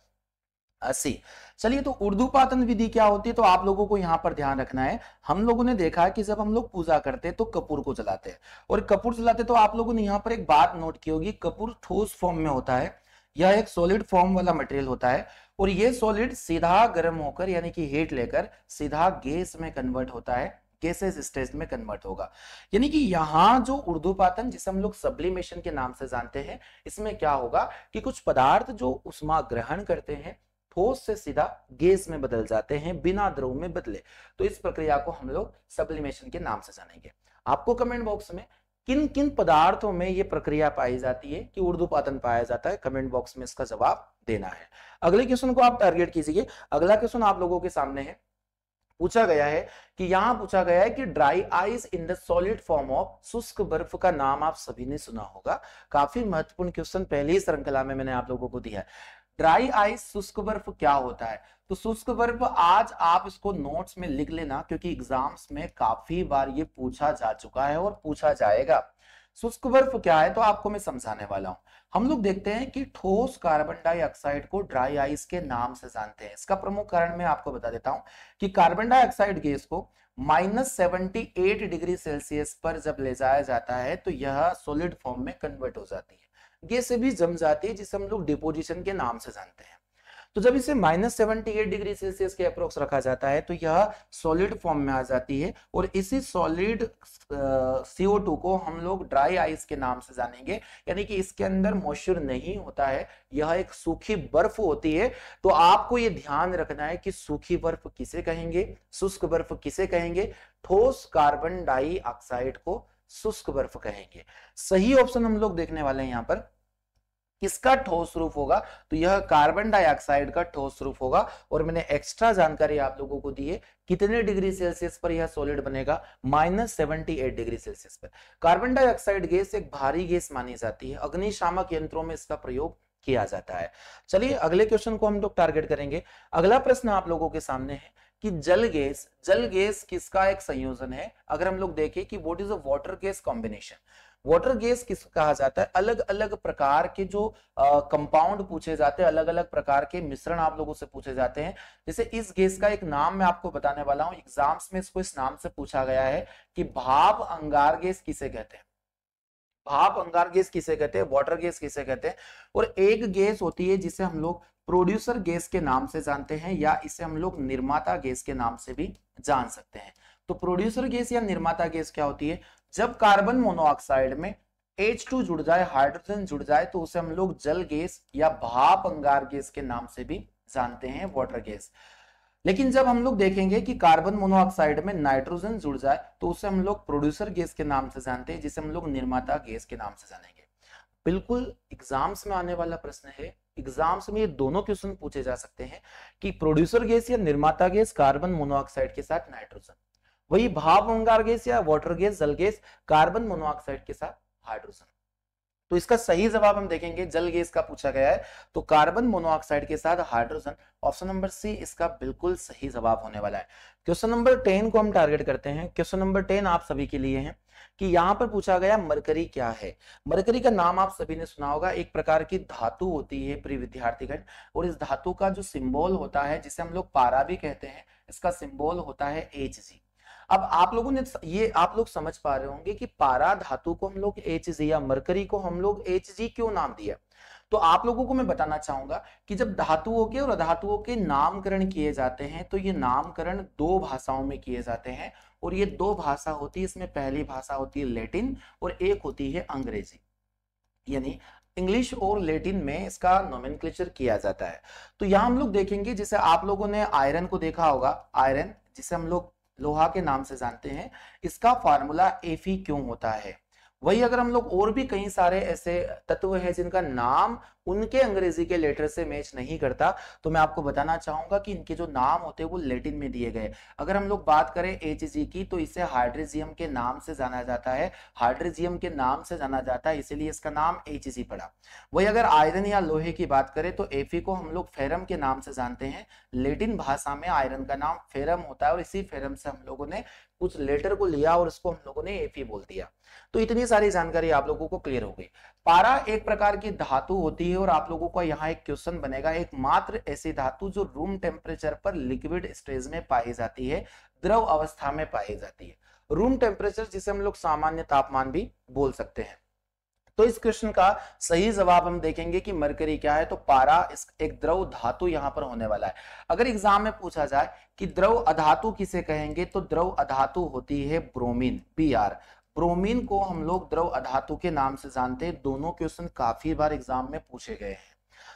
सी। चलिए, तो ऊर्ध्वपातन विधि क्या होती है, तो आप लोगों को यहां पर ध्यान रखना है। हम लोगों ने देखा कि जब हम लोग पूजा करते हैं तो कपूर को जलाते हैं, और कपूर जलाते तो आप लोगों ने यहां पर एक बात नोट की होगी, कपूर ठोस फॉर्म में होता है, यह एक सॉलिड फॉर्म वाला मटेरियल होता है, और ये सॉलिड सीधा गर्म होकर यानी कि हीट लेकर सीधा गैस में कन्वर्ट होता है, गैसेस स्टेज में कन्वर्ट होगा। यानी कि यहाँ जो ऊर्ध्वपातन, जिसे हम लोग सब्लिमेशन के नाम से जानते हैं, इसमें क्या होगा कि कुछ पदार्थ जो उष्मा ग्रहण करते हैं ठोस से सीधा गैस में बदल जाते हैं बिना द्रव में बदले। तो इस प्रक्रिया को हम लोग सब्लिमेशन के नाम से जानेंगे। आपको कमेंट बॉक्स में किन किन पदार्थों में यह प्रक्रिया पाई जाती है कि ऊर्ध्वपातन पाया जाता है, कमेंट बॉक्स में इसका जवाब देना है। अगले क्वेश्चन को आप टारगेट कीजिए। अगला क्वेश्चन आप लोगों के सामने है, पूछा गया है कि यहां पूछा गया है कि dry ice in the solid form of, शुष्क बर्फ का नाम आप सभी ने सुना होगा। काफी महत्वपूर्ण क्वेश्चन पहली श्रृंखला में मैंने आप लोगों को दिया है। ड्राई आइस शुष्क बर्फ क्या होता है? तो शुष्क बर्फ आज आप इसको नोट्स में लिख लेना, क्योंकि एग्जाम्स में काफी बार ये पूछा जा चुका है और पूछा जाएगा। शुष्क बर्फ क्या है तो आपको मैं समझाने वाला हूं। हम लोग देखते हैं कि ठोस कार्बन डाइऑक्साइड को ड्राई आइस के नाम से जानते हैं। इसका प्रमुख कारण मैं आपको बता देता हूं कि कार्बन डाइऑक्साइड गैस को -78 डिग्री सेल्सियस पर जब ले जाया जाता है तो यह सॉलिड फॉर्म में कन्वर्ट हो जाती है, गैस से भी जम जाती है, जिसे हम लोग डिपोजिशन के नाम से जानते हैं। तो जब इसे -78 डिग्री सेल्सियस के अप्रोक्स रखा जाता है तो यह सॉलिड फॉर्म में आ जाती है, और इसी सॉलिड CO2 को हम लोग ड्राई आइस के नाम से जानेंगे, यानी कि इसके अंदर मॉइस्चर नहीं होता है, यह एक सूखी बर्फ होती है। तो आपको यह ध्यान रखना है कि सूखी बर्फ किसे कहेंगे, शुष्क बर्फ किसे कहेंगे? ठोस कार्बन डाइऑक्साइड को शुष्क बर्फ कहेंगे। सही ऑप्शन हम लोग देखने वाले हैं यहां पर, किसका ठोस रूप होगा? तो यह कार्बन डाइऑक्साइड का ठोस रूप होगा। और मैंने एक्स्ट्रा जानकारी आप लोगों को दी है, कितने डिग्री सेल्सियस पर यह सॉलिड बनेगा? -78 डिग्री सेल्सियस पर। कार्बन डाइऑक्साइड गैस एक भारी गैस मानी जाती है, अग्निशामक यंत्रों में इसका प्रयोग किया जाता है। चलिए अगले क्वेश्चन को हम लोग टारगेट करेंगे। अगला प्रश्न आप लोगों के सामने है कि जल गैस किसका एक संयोजन है? अगर हम लोग देखें कि what is a water gas combination, water gas किस कहा जाता है? अलग अलग प्रकार के जो कंपाउंड पूछे जाते हैं, अलग अलग प्रकार के मिश्रण आप लोगों से पूछे जाते हैं। जैसे इस गैस का एक नाम मैं आपको बताने वाला हूं, एग्जाम्स में इसको इस नाम से पूछा गया है कि भाप अंगार गैस किसे कहते हैं? भाप अंगार गैस किसे कहते हैं? वाटर गैस किसे कहते हैं? और एक गैस होती है जिसे हम लोग प्रोड्यूसर गैस के नाम से जानते हैं, या इसे हम लोग निर्माता गैस के नाम से भी जान सकते हैं। तो प्रोड्यूसर गैस या निर्माता गैस क्या होती है? जब कार्बन मोनोऑक्साइड में H2 जुड़ जाए, हाइड्रोजन जुड़ जाए, तो उसे हम लोग जल गैस या भाप अंगार गैस के नाम से भी जानते हैं, वाटर गैस। लेकिन जब हम लोग देखेंगे कि कार्बन मोनोऑक्साइड में नाइट्रोजन जुड़ जाए तो उसे हम लोग प्रोड्यूसर गैस के नाम से जानते हैं, जिसे हम लोग निर्माता गैस के नाम से जानेंगे। बिल्कुल एग्जाम्स में आने वाला प्रश्न है, एग्जाम्स में ये दोनों क्वेश्चन पूछे जा सकते हैं कि प्रोड्यूसर गैस या निर्माता गैस कार्बन मोनोऑक्साइड के साथ नाइट्रोजन, वही भाप अंगार गैस या वाटर गैस जल गैस कार्बन मोनोऑक्साइड के साथ हाइड्रोजन। तो इसका सही जवाब हम देखेंगे, जल गैस का पूछा गया है तो कार्बन मोनोऑक्साइड के साथ हाइड्रोजन, ऑप्शन नंबर सी इसका बिल्कुल सही जवाब होने वाला है। क्वेश्चन नंबर 10 को हम टारगेट करते हैं। क्वेश्चन नंबर 10 आप सभी के लिए है कि यहां पर पूछा गया मरकरी क्या है? मरकरी का नाम आप सभी ने सुना होगा, एक प्रकार की धातु होती है प्रिय विद्यार्थीगण, और इस धातु का जो सिंबल होता है, जिसे हम लोग पारा भी कहते हैं, इसका सिंबल होता है Hg। अब आप लोगों ने ये आप लोग समझ पा रहे होंगे कि पारा धातु को हम लोग Hg या मरकरी को हम लोग Hg क्यों नाम दिया। तो आप लोगों को मैं बताना चाहूंगा कि जब धातुओं के और अधातुओं के नामकरण किए जाते हैं तो ये नामकरण दो भाषाओं में किए जाते हैं, और ये दो भाषा होती है, इसमें पहली भाषा होती है लैटिन और एक होती है अंग्रेजी, यानी इंग्लिश और लैटिन में इसका नोमेनक्लेचर किया जाता है। तो यहां हम लोग देखेंगे, जैसे आप लोगों ने आयरन को देखा होगा, आयरन जिसे हम लोग लोहा के नाम से जानते हैं, इसका फार्मूला Fe क्यों होता है। वही अगर हम लोग और भी कई सारे ऐसे तत्व हैं जिनका नाम उनके अंग्रेजी के लेटर से मैच नहीं करता, तो मैं आपको बताना चाहूंगा कि इनके जो नाम होते हैं वो लैटिन में दिए गए। अगर हम लोग बात करें Hg की, तो इसे हाइड्रोजियम के नाम से जाना जाता है, हाइड्रोजियम के नाम से जाना जाता है, इसीलिए इसका नाम Hg पड़ा। वही अगर आयरन या लोहे की बात करें तो Fe को हम लोग फेरम के नाम से जानते हैं, लैटिन भाषा में आयरन का नाम फेरम होता है, और इसी फेरम से हम लोगों ने कुछ लेटर को लिया और इसको हम लोगों ने Fe बोल दिया। तो इतनी सारी जानकारी आप लोगों को क्लियर हो गई। पारा एक प्रकार की धातु होती है, और आप लोगों को यहाँ एक क्वेश्चन बनेगा, एकमात्र ऐसी धातु जो रूम टेम्परेचर पर लिक्विड स्टेज में पाई जाती है, द्रव अवस्था में पाई जाती है। रूम टेम्परेचर जिसे हम लोग सामान्य तापमान भी बोल सकते हैं। तो इस क्वेश्चन का सही जवाब हम देखेंगे कि मरकरी क्या है, तो पारा एक द्रव धातु यहां पर होने वाला है। अगर एग्जाम में पूछा जाए कि द्रव अधातु किसे कहेंगे, तो द्रव अधातु होती है ब्रोमीन, Br। ब्रोमीन को हम लोग द्रव अधातु के नाम से जानते हैं। दोनों क्वेश्चन काफी बार एग्जाम में पूछे गए हैं।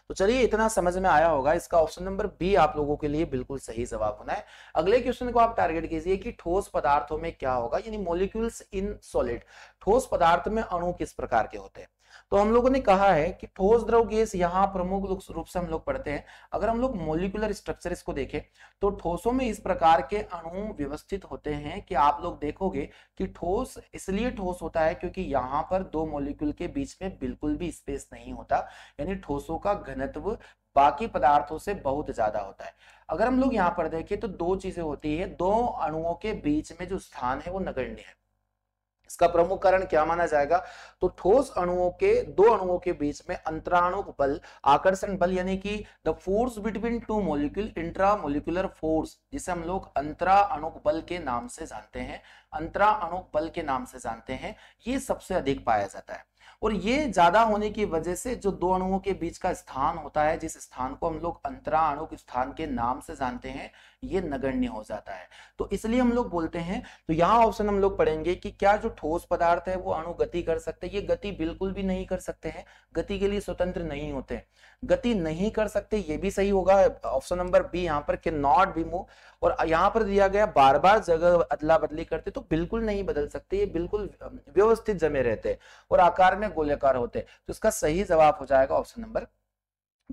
तो चलिए इतना समझ में आया होगा, इसका ऑप्शन नंबर बी आप लोगों के लिए बिल्कुल सही जवाब होना है। अगले क्वेश्चन को आप टारगेट कीजिए कि ठोस पदार्थों में क्या होगा, यानी मॉलिक्यूल्स इन सॉलिड, ठोस पदार्थ में अणु किस प्रकार के होते हैं। तो हम लोगों ने कहा है कि ठोस द्रव गैस यहाँ प्रमुख रूप से हम लोग पढ़ते हैं। अगर हम लोग मॉलिक्यूलर स्ट्रक्चर इसको देखें तो ठोसों में इस प्रकार के अणु व्यवस्थित होते हैं कि आप लोग देखोगे कि ठोस इसलिए ठोस होता है क्योंकि यहाँ पर दो मॉलिक्यूल के बीच में बिल्कुल भी स्पेस नहीं होता, यानी ठोसों का घनत्व बाकी पदार्थों से बहुत ज्यादा होता है। अगर हम लोग यहाँ पर देखें तो दो चीजें होती है, दो अणुओं के बीच में जो स्थान है वो नगण्य है। इसका प्रमुख कारण क्या माना जाएगा, तो ठोस अणुओं के, दो अणुओं के बीच में अंतराणुक बल, आकर्षण बल, यानी कि the force between two molecule, intra molecular force, जिसे हम लोग अंतरा अणुक बल के नाम से जानते हैं, अंतरा अणुक बल के नाम से जानते हैं, ये सबसे अधिक पाया जाता है। और ये ज्यादा होने की वजह से जो दो अणुओं के बीच का स्थान होता है, जिस स्थान को हम लोग अंतरा अणुक स्थान के नाम से जानते हैं, ये नगण्य हो जाता है। तो इसलिए हम लोग बोलते हैं, तो यहाँ ऑप्शन हम लोग पढ़ेंगे कि क्या जो ठोस पदार्थ है वो अणु गति कर सकते हैं, ये गति बिल्कुल भी नहीं कर सकते हैं, गति के लिए स्वतंत्र नहीं होते, गति नहीं कर सकते, ये भी सही होगा ऑप्शन नंबर बी यहाँ पर, कैन नॉट बी मूव। और यहाँ पर दिया गया बार बार जगह अदला बदली करते, तो बिल्कुल नहीं बदल सकते, ये बिल्कुल व्यवस्थित जमे रहते और आकार में गोलाकार होते। तो इसका सही जवाब हो जाएगा ऑप्शन नंबर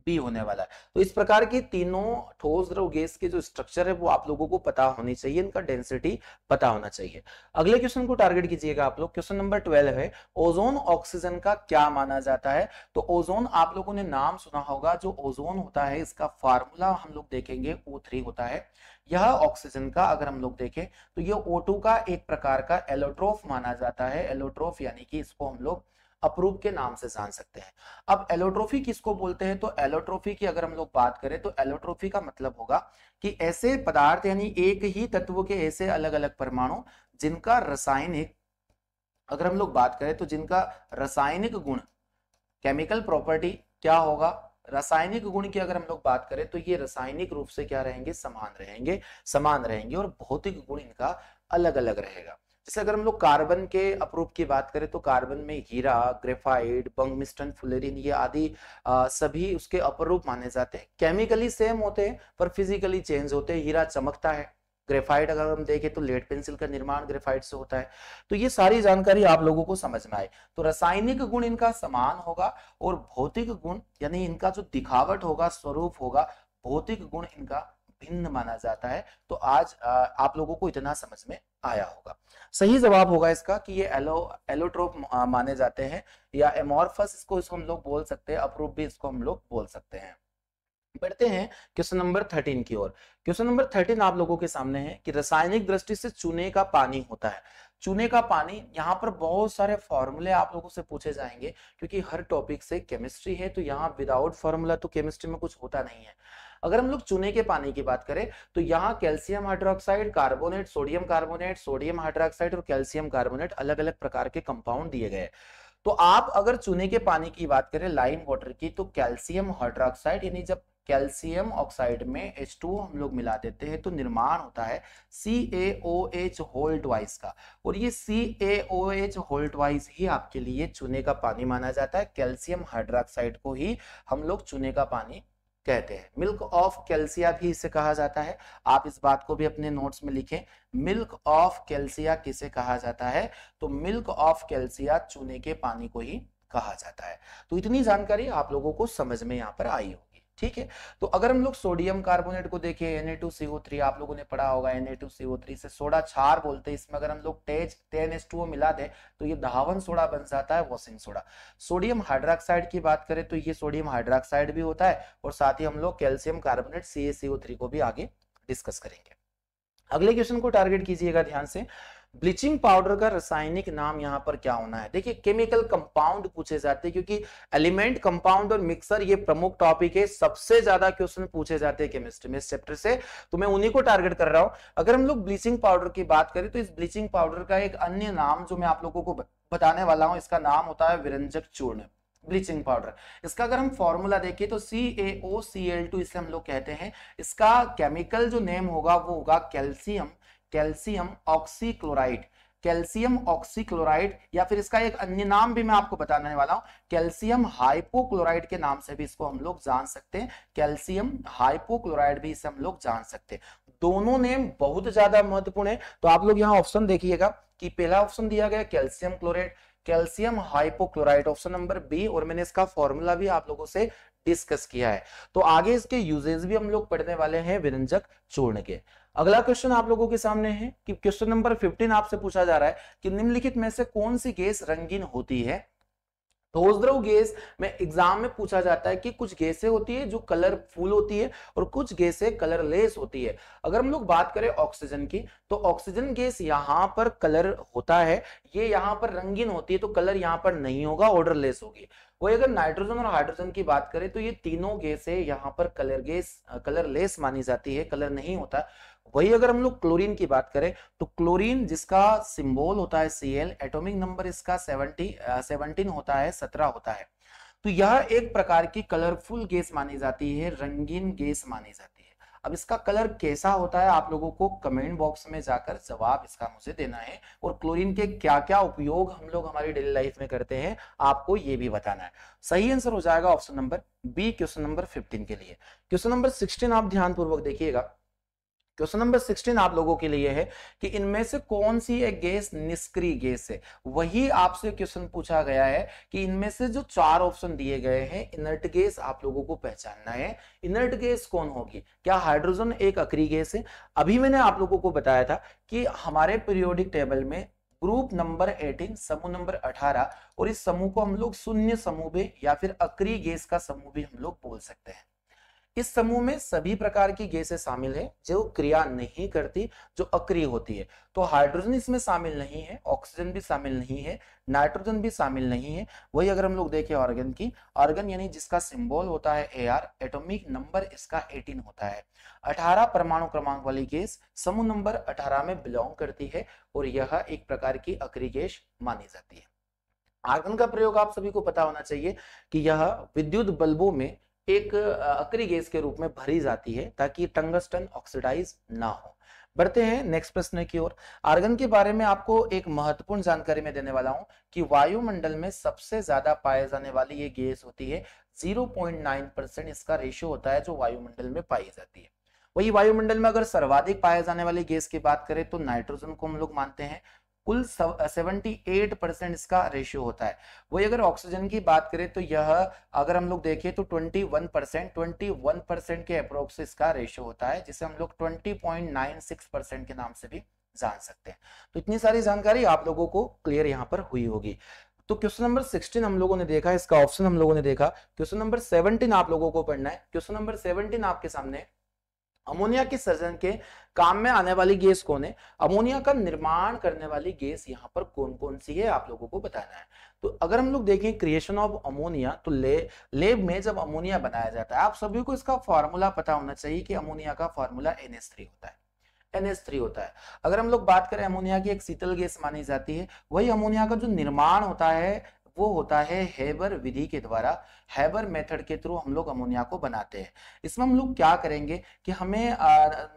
बी होने वाला है। तो इस प्रकार की तीनों ठोस द्रव गैस के जो स्ट्रक्चर है वो आप लोगों को पता होनी चाहिए, इनका डेंसिटी पता होना चाहिए। अगले क्वेश्चन को टारगेट कीजिएगा आप लोग। क्वेश्चन नंबर 12 है, ओजोन ऑक्सीजन का क्या माना जाता है। तो ओजोन आप लोगों ने नाम सुना होगा, जो ओजोन होता है इसका फार्मूला हम लोग देखेंगे O3 होता है। यह ऑक्सीजन का अगर हम लोग देखें तो ये O2 का एक प्रकार का एलोट्रोफ माना जाता है। एलोट्रोफ यानी कि इसको हम लोग अपरूप के नाम से जान सकते हैं। अब एलोट्रोफी किसको बोलते हैं, तो एलोट्रोफी की अगर हम लोग बात करें तो एलोट्रोफी का मतलब होगा कि ऐसे पदार्थ, यानी एक ही तत्व के ऐसे अलग अलग परमाणु जिनका रासायनिक, अगर हम लोग बात करें तो जिनका रासायनिक गुण, केमिकल प्रॉपर्टी क्या होगा, रासायनिक गुण की अगर हम लोग बात करें तो ये रासायनिक रूप से क्या रहेंगे, समान रहेंगे और भौतिक गुण इनका अलग अलग रहेगा। जैसे अगर हम लोग कार्बन के अपरूप की बात करें तो कार्बन में हीरा, ग्रेफाइट, बंगमिस्टन, फुलेरिन, ये आदि सभी उसके अपरूप माने जाते हैं। केमिकली सेम होते हैं पर फिजिकली चेंज होते हैं। हीरा चमकता है, ग्रेफाइट अगर हम देखें तो लेड पेंसिल का निर्माण ग्रेफाइट से होता है। तो ये सारी जानकारी आप लोगों को समझ में आए। तो रासायनिक गुण इनका समान होगा और भौतिक गुण यानी इनका जो दिखावट होगा, स्वरूप होगा, भौतिक गुण इनका भिन्न माना जाता है। तो आज आप लोगों को इतना समझ में आया होगा। सही जवाब होगा इसका कि ये एलोट्रोप माने जाते हैं, या एमोर्फस इसको हम लोग बोल सकते हैं, अपरूप भी इसको हम लोग बोल सकते हैं। बढ़ते हैं क्वेश्चन नंबर 13 की ओर। क्वेश्चन नंबर 13 आप लोगों के सामने है कि रासायनिक दृष्टि से चूने का पानी होता है। चूने का पानी, यहाँ पर बहुत सारे फॉर्मूले आप लोगों से पूछे जाएंगे क्योंकि हर टॉपिक से केमिस्ट्री है, तो यहाँ विदाउट फॉर्मूला तो केमिस्ट्री में कुछ होता नहीं है। अगर हम लोग चूने के पानी की बात करें तो यहाँ calcium hydroxide, carbonate, sodium hydroxide और कैल्शियम कार्बोनेट अलग अलग प्रकार के कंपाउंड दिए गए। तो आप अगर चूने के पानी की बात करें, लाइम वाटर की, तो कैल्शियम हाइड्रोक्साइड यानी जब कैल्शियम ऑक्साइड में H2 हम लोग मिला देते हैं तो निर्माण होता है CaOH होल ट्वाइस का, और ये CaOH होल ट्वाइस ही आपके लिए चूने का पानी माना जाता है। कैल्शियम हाइड्रोक्साइड को ही हम लोग चूने का पानी कहते हैं। मिल्क ऑफ कैल्सिया भी इसे कहा जाता है। आप इस बात को भी अपने नोट्स में लिखें, मिल्क ऑफ कैल्सिया किसे कहा जाता है, तो मिल्क ऑफ कैल्सिया चूने के पानी को ही कहा जाता है। तो इतनी जानकारी आप लोगों को समझ में यहाँ पर आई होगी, ठीक है। तो अगर हम लोग सोडियम कार्बोनेट को देखें, Na2CO3 आप लोगों ने पढ़ा होगा, Na2CO3 से सोडा क्षार बोलते हैं। इसमें अगर हम लोग 10H2O मिला दें तो ये धावन सोडा बन जाता है, वॉशिंग सोडा। सोडियम हाइड्रोक्साइड की बात करें तो ये सोडियम हाइड्रोक्साइड भी होता है, और साथ ही हम लोग कैल्शियम कार्बोनेट CaCO3 को भी आगे डिस्कस करेंगे। अगले क्वेश्चन को टारगेट कीजिएगा ध्यान से। ब्लीचिंग पाउडर का रासायनिक नाम यहाँ पर क्या होना है। देखिए केमिकल कंपाउंड पूछे जाते हैं क्योंकि एलिमेंट, कंपाउंड और मिक्सर ये प्रमुख टॉपिक है, सबसे ज्यादा क्वेश्चन पूछे जाते हैं केमिस्ट्री में इस चैप्टर से, तो मैं उन्हीं को टारगेट कर रहा हूं। अगर हम लोग ब्लीचिंग पाउडर की बात करें तो इस ब्लीचिंग पाउडर का एक अन्य नाम जो मैं आप लोगों को बताने वाला हूं, इसका नाम होता है विरंजक चूर्ण, ब्लीचिंग पाउडर। इसका अगर हम फॉर्मूला देखें तो CaOCl2 इसे हम लोग कहते हैं। इसका केमिकल जो नेम होगा वो होगा कैल्शियम ऑक्सीक्लोराइड, कैल्शियम ऑक्सीक्लोराइड, या फिर इसका एक अन्य नाम भी मैं आपको बताने वाला हूं, कैल्शियम हाइपोक्लोराइड के नाम से भी इसको हम लोग जान सकते हैं। कैल्शियम हाइपोक्लोराइड भी इसे हम लोग जान सकते हैं। दोनों नेम बहुत ज्यादा महत्वपूर्ण है। तो आप लोग यहाँ ऑप्शन देखिएगा कि पहला ऑप्शन दिया गया calcium chloride, calcium hypochloride option number B, और मैंने इसका फॉर्मूला भी आप लोगों से डिस्कस किया है। तो आगे इसके यूजेस भी हम लोग पढ़ने वाले हैं विरंजक चूर्ण के। अगला क्वेश्चन आप लोगों के सामने है कि क्वेश्चन नंबर 15 आपसे पूछा जा रहा है कि निम्नलिखित में से कौन सी गैस रंगीन होती है। ठोसद्रव गैस में एग्जाम में पूछा जाता है कि कुछ गैसें होती है जो कलरफुल होती है और कुछ गैसें कलरलेस होती है। अगर हम लोग बात करें ऑक्सीजन की, तो ऑक्सीजन गैस यहाँ पर कलर होता है, ये यहाँ पर रंगीन होती है, तो कलर यहाँ पर नहीं होगा, ऑर्डरलेस होगी। वही अगर नाइट्रोजन और हाइड्रोजन की बात करें तो ये तीनों गैसें यहाँ पर कलरलेस मानी जाती है, कलर नहीं होता। वही अगर हम लोग क्लोरीन की बात करें तो क्लोरीन जिसका सिंबल होता है Cl, एटॉमिक नंबर इसका 17 होता है, 17 होता है। तो यह एक प्रकार की कलरफुल गैस मानी जाती है, रंगीन गैस मानी जाती है। अब इसका कलर कैसा होता है आप लोगों को कमेंट बॉक्स में जाकर जवाब इसका मुझे देना है, और क्लोरीन के क्या क्या उपयोग हम लोग हमारी डेली लाइफ में करते हैं आपको ये भी बताना है। सही आंसर हो जाएगा option number B, question number 15 के लिए। क्वेश्चन नंबर 16 आप ध्यानपूर्वक देखिएगा। क्वेश्चन नंबर 16 आप लोगों के लिए है कि इनमें से कौन सी एक गैस निष्क्रिय गैस है। वही आपसे क्वेश्चन पूछा गया है कि इनमें से जो 4 ऑप्शन दिए गए हैं, इनर्ट गैस आप लोगों को पहचानना है। इनर्ट गैस कौन होगी? क्या हाइड्रोजन एक अक्रिय गैस है? अभी मैंने आप लोगों को बताया था कि हमारे पीरियोडिक टेबल में ग्रुप नंबर 18, समूह नंबर 18, और इस समूह को हम लोग शून्य समूह भी या फिर अक्रिय गैस का समूह भी हम लोग बोल सकते हैं। इस समूह में सभी प्रकार की गैसें शामिल है जो क्रिया नहीं करती, जो अक्रिय होती है। तो हाइड्रोजन इसमें शामिल नहीं है, ऑक्सीजन भी शामिल नहीं है, नाइट्रोजन भी शामिल नहीं है। वही अगर हम लोग देखें ऑर्गन की, ऑर्गन यानी जिसका सिंबल होता है Ar, एटॉमिक नंबर इसका 18 होता है। 18 परमाणु क्रमांक वाली गैस समूह नंबर 18 में बिलोंग करती है, और यह एक प्रकार की अक्रिय गैस मानी जाती है। आर्गन का प्रयोग आप सभी को पता होना चाहिए कि यह विद्युत बल्बों में एक अक्रिय गैस के रूप में भरी जाती है ताकि टंगस्टन ऑक्सीडाइज ना हो। बढ़ते हैं नेक्स्ट प्रश्न की ओर। आर्गन के बारे में आपको एक महत्वपूर्ण जानकारी मैं देने वाला हूं कि वायुमंडल में सबसे ज्यादा पाए जाने वाली ये गैस होती है, 0.9% इसका रेशियो होता है जो वायुमंडल में पाई जाती है। वही वायुमंडल में अगर सर्वाधिक पाए जाने वाली गैस की बात करें तो नाइट्रोजन को हम लोग मानते हैं, कुल 78% इसका रेशियो होता है। वही अगर ऑक्सीजन की बात करें तो यह अगर हम लोग देखें तो 21% के अप्रोक्स इसका रेशियो होता है, जिसे हम लोग 20.96% के नाम से भी जान सकते हैं। तो इतनी सारी जानकारी आप लोगों को क्लियर यहाँ पर हुई होगी। तो क्वेश्चन नंबर 16 हम लोगों ने देखा, इसका ऑप्शन हम लोगों ने देखा। क्वेश्चन नंबर 17 आप लोगों को पढ़ना है। क्वेश्चन नंबर 17 आपके सामने, अमोनिया के सृजन के काम में आने वाली गैस कौन है? अमोनिया का निर्माण करने वाली गैस यहाँ पर कौन कौन सी है आप लोगों को बताना है। तो अगर हम लोग देखें क्रिएशन ऑफ अमोनिया, तो लेब में जब अमोनिया बनाया जाता है, आप सभी को इसका फॉर्मूला पता होना चाहिए कि अमोनिया का फॉर्मूला NH3 होता है। NH3 होता है। अगर हम लोग बात करें अमोनिया की एक शीतल गैस मानी जाती है। वही अमोनिया का जो निर्माण होता है वो होता है हेबर विधि के द्वारा, हेबर मेथड के थ्रू हम लोग अमोनिया को बनाते हैं। इसमें हम लोग क्या करेंगे कि हमें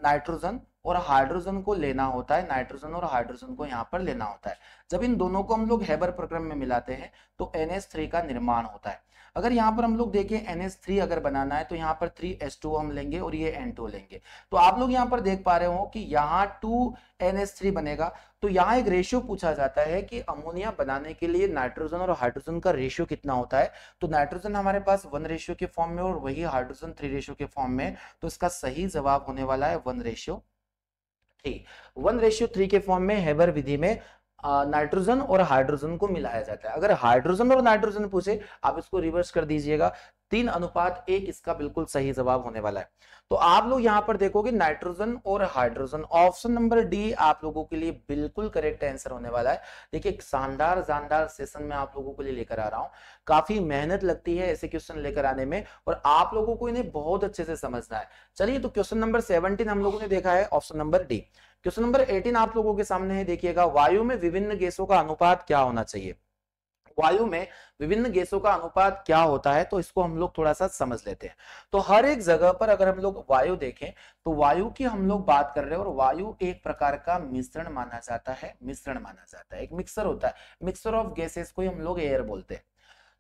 नाइट्रोजन और हाइड्रोजन को लेना होता है, नाइट्रोजन और हाइड्रोजन को यहाँ पर लेना होता है। जब इन दोनों को हम लोग हेबर प्रक्रम में मिलाते हैं तो NH3 का निर्माण होता है। अगर यहाँ पर हम लोग देखें NH3 अगर बनाना है तो यहाँ पर 3H2 हम लेंगे और ये N2 लेंगे। तो आप लोग यहाँ पर देख पा रहे हो कि यहाँ 2NH3 बनेगा। तो यहाँ एक रेशियो पूछा जाता है कि अमोनिया बनाने के लिए नाइट्रोजन और हाइड्रोजन का रेशियो कितना होता है। तो नाइट्रोजन हमारे पास 1 रेशियो के फॉर्म में और वही हाइड्रोजन 3 रेशियो के फॉर्म में। तो इसका सही जवाब होने वाला है 1:3। 1:3 के फॉर्म में हेबर विधि में नाइट्रोजन और हाइड्रोजन को मिलाया जाता है। अगर हाइड्रोजन और नाइट्रोजन पूछे, आप इसको रिवर्स कर दीजिएगा, 3:1 इसका बिल्कुल सही जवाब होने वाला है। तो आप लोग यहां पर देखोगे नाइट्रोजन और हाइड्रोजन, ऑप्शन नंबर डी आप लोगों के लिए बिल्कुल करेक्ट आंसर होने वाला है। देखिए एक शानदार जानदार सेशन में आप लोगों के लिए लेकर आ रहा हूं। काफी मेहनत लगती है ऐसे क्वेश्चन लेकर आने में, और आप लोगों को इन्हें बहुत अच्छे से समझना है। चलिए, तो क्वेश्चन नंबर 17 हम लोगों ने देखा है, option number D. Question number 18 आप लोगों के सामने है, देखिएगा, वायु में विभिन्न गैसों का अनुपात क्या होना चाहिए? वायु में विभिन्न गैसों का अनुपात क्या होता है, तो इसको हम लोग थोड़ा सा समझ लेते हैं। तो हर एक जगह पर अगर हम लोग वायु देखें तो वायु की हम लोग बात कर रहे हैं, और वायु एक प्रकार का मिश्रण माना जाता है, मिश्रण माना जाता है, एक मिक्सर होता है, मिक्सर ऑफ गैसेस को हम लोग एयर बोलते हैं।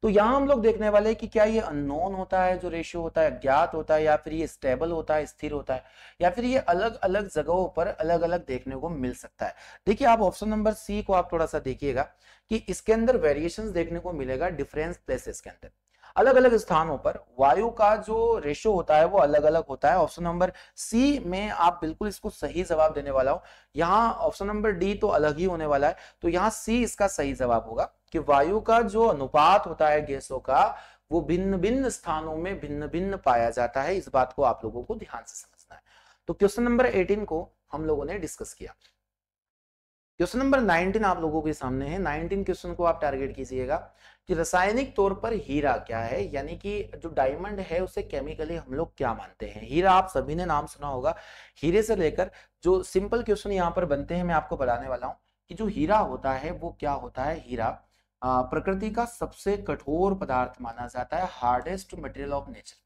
तो यहां हम लोग देखने वाले हैं कि क्या ये अननोन होता है, जो रेशियो होता है ज्ञात होता है, या फिर ये स्टेबल होता है, स्थिर होता है, या फिर ये अलग अलग जगहों पर अलग अलग देखने को मिल सकता है। देखिए आप ऑप्शन नंबर सी को आप थोड़ा सा देखिएगा कि इसके अंदर वेरिएशंस देखने को मिलेगा डिफरेंस प्लेसेस के अंदर। अलग अलग स्थानों पर वायु का जो रेशियो होता है वो अलग अलग होता है। ऑप्शन नंबर सी में आप बिल्कुल इसको सही जवाब देने वाला हो। यहाँ ऑप्शन नंबर डी तो अलग ही होने वाला है, तो यहाँ सी इसका सही जवाब होगा। कि वायु का जो अनुपात होता है गैसों का वो भिन्न भिन्न स्थानों में भिन्न भिन्न पाया जाता है। इस बात को आप लोगों को ध्यान से समझना है। तो क्वेश्चन नंबर 18 को हम लोगों ने डिस्कस किया। क्वेश्चन नंबर 19 आप लोगों के सामने है। 19 क्वेश्चन को आप टारगेट कीजिएगा कि रासायनिक तौर पर हीरा क्या है, यानी कि जो डायमंड है उसे केमिकली हम लोग क्या मानते हैं। हीरा आप सभी ने नाम सुना होगा। हीरे से लेकर जो सिंपल क्वेश्चन यहाँ पर बनते हैं मैं आपको बताने वाला हूँ कि जो हीरा होता है वो क्या होता है। हीरा प्रकृति का सबसे कठोर पदार्थ माना जाता है, हार्डेस्ट मटेरियल ऑफ नेचर,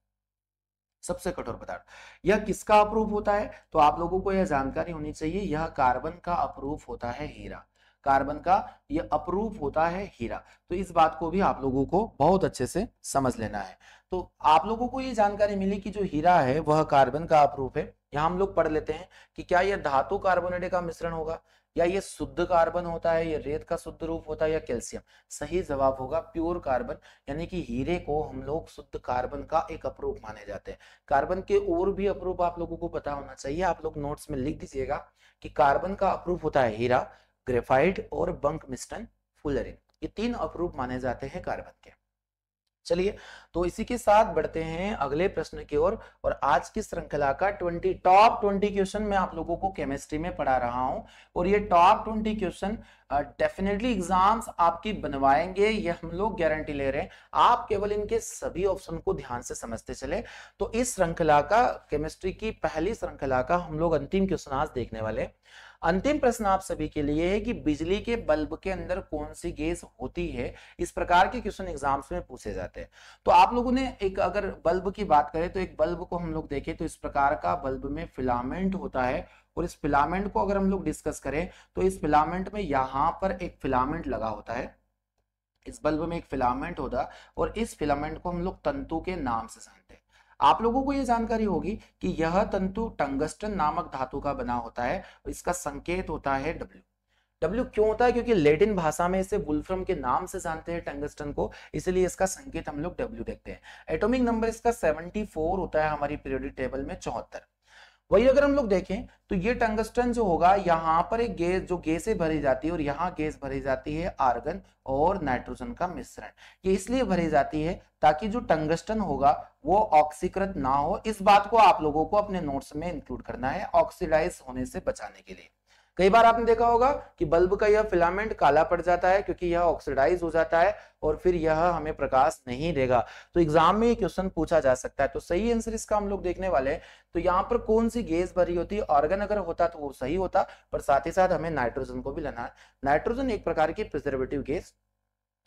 सबसे कठोर पदार्थ। यह किसका अप्रूव होता है, तो आप लोगों को यह जानकारी होनी चाहिए, यह कार्बन का अप्रूव होता है हीरा। कार्बन का यह अप्रूव होता है हीरा। तो इस बात को भी आप लोगों को बहुत अच्छे से समझ लेना है। तो आप लोगों को ये जानकारी मिली कि जो हीरा है वह कार्बन का अप्रूव है। यहां हम लोग पढ़ लेते हैं कि क्या यह धातु कार्बोनेट का मिश्रण होगा, या ये शुद्ध कार्बन होता है, या रेत का शुद्ध रूप होता है, या कैल्शियम। सही जवाब होगा प्योर कार्बन, यानी कि हीरे को हम लोग शुद्ध कार्बन का एक अप्रूव माने जाते हैं। कार्बन के और भी अप्रूव आप लोगों को पता होना चाहिए, आप लोग नोट्स में लिख दीजिएगा कि कार्बन का अप्रूव होता है हीरा, ग्रेफाइट और बंकमिस्टन फुलरिन। ये 3 अप्रूव माने जाते हैं कार्बन के। चलिए, तो इसी के साथ बढ़ते हैं अगले प्रश्न की ओर। और आज की श्रृंखला का टॉप 20 क्वेश्चन मैं आप लोगों को केमिस्ट्री में पढ़ा रहा हूं। और ये टॉप 20 क्वेश्चन डेफिनेटली एग्जाम्स आपकी बनवाएंगे, ये हम लोग गारंटी ले रहे हैं। आप केवल इनके सभी ऑप्शन को ध्यान से समझते चले। तो इस श्रृंखला का, केमिस्ट्री की पहली श्रृंखला का हम लोग अंतिम क्वेश्चन आज देखने वाले। अंतिम प्रश्न आप सभी के लिए है कि बिजली के बल्ब के अंदर कौन सी गैस होती है। इस प्रकार के क्वेश्चन एग्जाम्स में पूछे जाते हैं। तो आप लोगों ने एक, अगर बल्ब की बात करें तो एक बल्ब को हम लोग देखें तो इस प्रकार का बल्ब में फिलामेंट होता है। और इस फिलामेंट को अगर हम लोग डिस्कस करें तो इस फिलामेंट में यहां पर एक फिलामेंट लगा होता है, इस बल्ब में एक फिलामेंट होता है, और इस फिलामेंट को हम लोग तंतु के नाम से जानते हैं। आप लोगों को यह जानकारी होगी कि यह तंतु टंगस्टन नामक धातु का बना होता है। इसका संकेत होता है डब्ल्यू। डब्ल्यू क्यों होता है, क्योंकि लैटिन भाषा में इसे वुल्फ्रम के नाम से जानते हैं टंगस्टन को, इसलिए इसका संकेत हम लोग डब्ल्यू देखते हैं। एटॉमिक नंबर इसका 74 होता है हमारी पीरियोडिक टेबल में, 74। वही अगर हम लोग देखें तो ये टंगस्टन जो होगा, यहाँ पर एक गैस, जो गैसें भरी जाती है और यहाँ गैस भरी जाती है आर्गन और नाइट्रोजन का मिश्रण। ये इसलिए भरी जाती है ताकि जो टंगस्टन होगा वो ऑक्सीकृत ना हो। इस बात को आप लोगों को अपने नोट्स में इंक्लूड करना है, ऑक्सीडाइज होने से बचाने के लिए। कई बार आपने देखा होगा कि बल्ब का यह फिलामेंट काला पड़ जाता है क्योंकि यह ऑक्सीडाइज हो जाता है और फिर यह हमें प्रकाश नहीं देगा। तो एग्जाम में ये क्वेश्चन पूछा जा सकता है। तो सही आंसर इसका हम लोग देखने वाले हैं। तो यहाँ पर कौन सी गैस भरी होती है, ऑर्गन अगर होता तो वो सही होता, पर साथ ही साथ हमें नाइट्रोजन को भी लेना है। नाइट्रोजन एक प्रकार की प्रिजर्वेटिव गैस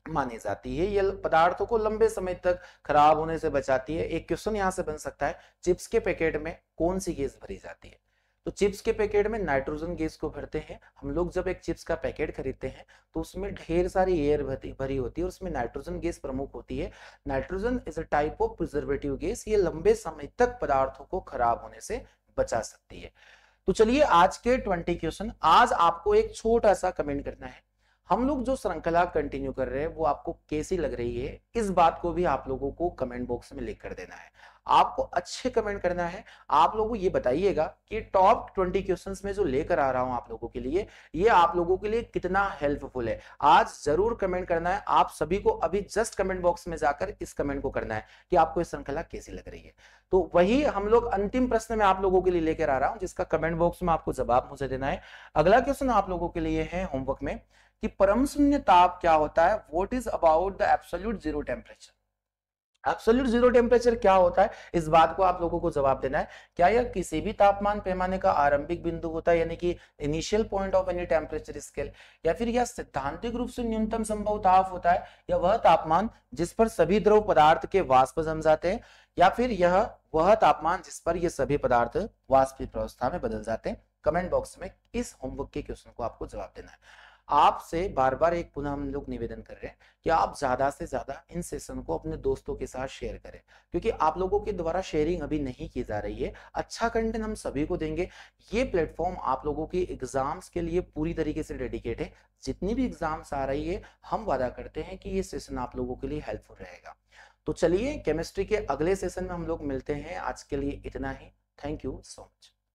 मानी जाती है। यह पदार्थों को लंबे समय तक खराब होने से बचाती है। एक क्वेश्चन यहाँ से बन सकता है, चिप्स के पैकेट में कौन सी गैस भरी जाती है। तो चिप्स के पैकेट में नाइट्रोजन गैस को भरते हैं हम लोग। जब एक चिप्स का पैकेट खरीदते हैं तो उसमें ढेर सारी एयर भरी होती है और उसमें नाइट्रोजन गैस प्रमुख होती है। Nitrogen is a type of preservative gas. ये लंबे समय तक पदार्थों को खराब होने से बचा सकती है। तो चलिए, आज के 20 क्वेश्चन। आज आपको एक छोटा सा कमेंट करना है। हम लोग जो श्रृंखला कंटिन्यू कर रहे हैं वो आपको कैसी लग रही है, इस बात को भी आप लोगों को कमेंट बॉक्स में लिख कर देना है। आपको अच्छे कमेंट करना है। आप लोगों ये बताइएगा कि टॉप 20 क्वेश्चंस में जो लेकर आ रहा हूं आप लोगों के लिए, ये आप लोगों के लिए कितना हेल्पफुल है। आज जरूर कमेंट करना है। आप सभी को अभी जस्ट कमेंट बॉक्स में जाकर इस कमेंट को करना है कि आपको ये श्रृंखला कैसी लग रही है। तो वही हम लोग अंतिम प्रश्न में आप लोगों के लिए लेकर आ रहा हूं, जिसका कमेंट बॉक्स में आपको जवाब मुझे देना है। अगला क्वेश्चन आप लोगों के लिए है होमवर्क में कि परम शून्य ताप क्या होता है। What is about the absolute zero temperature. Absolute zero temperature क्या होता है, इस बात को आप लोगों को जवाब देना है। क्या यह किसी भी तापमान पैमाने का आरंभिक बिंदु होता है, यानी कि initial point of any temperature scale, या फिर यह सैद्धांतिक रूप से न्यूनतम संभव ताप होता है, या वह तापमान जिस पर सभी द्रव पदार्थ के वाष्प जम जाते हैं, या फिर यह वह तापमान जिस पर ये सभी पदार्थ वाष्पित अवस्था में बदल जाते हैं। कमेंट बॉक्स में इस होमवर्क के क्वेश्चन को आपको जवाब देना है। आपसे बार बार एक पुनः हम लोग निवेदन कर रहे हैं कि आप ज्यादा से ज्यादा इन सेशन को अपने दोस्तों के साथ शेयर करें, क्योंकि आप लोगों के द्वारा शेयरिंग अभी नहीं की जा रही है। अच्छा कंटेंट हम सभी को देंगे। ये प्लेटफॉर्म आप लोगों की एग्जाम्स के लिए पूरी तरीके से डेडिकेट है। जितनी भी एग्जाम्स आ रही है, हम वादा करते हैं कि ये सेशन आप लोगों के लिए हेल्पफुल रहेगा। तो चलिए, केमिस्ट्री के अगले सेशन में हम लोग मिलते हैं। आज के लिए इतना ही। Thank you so much.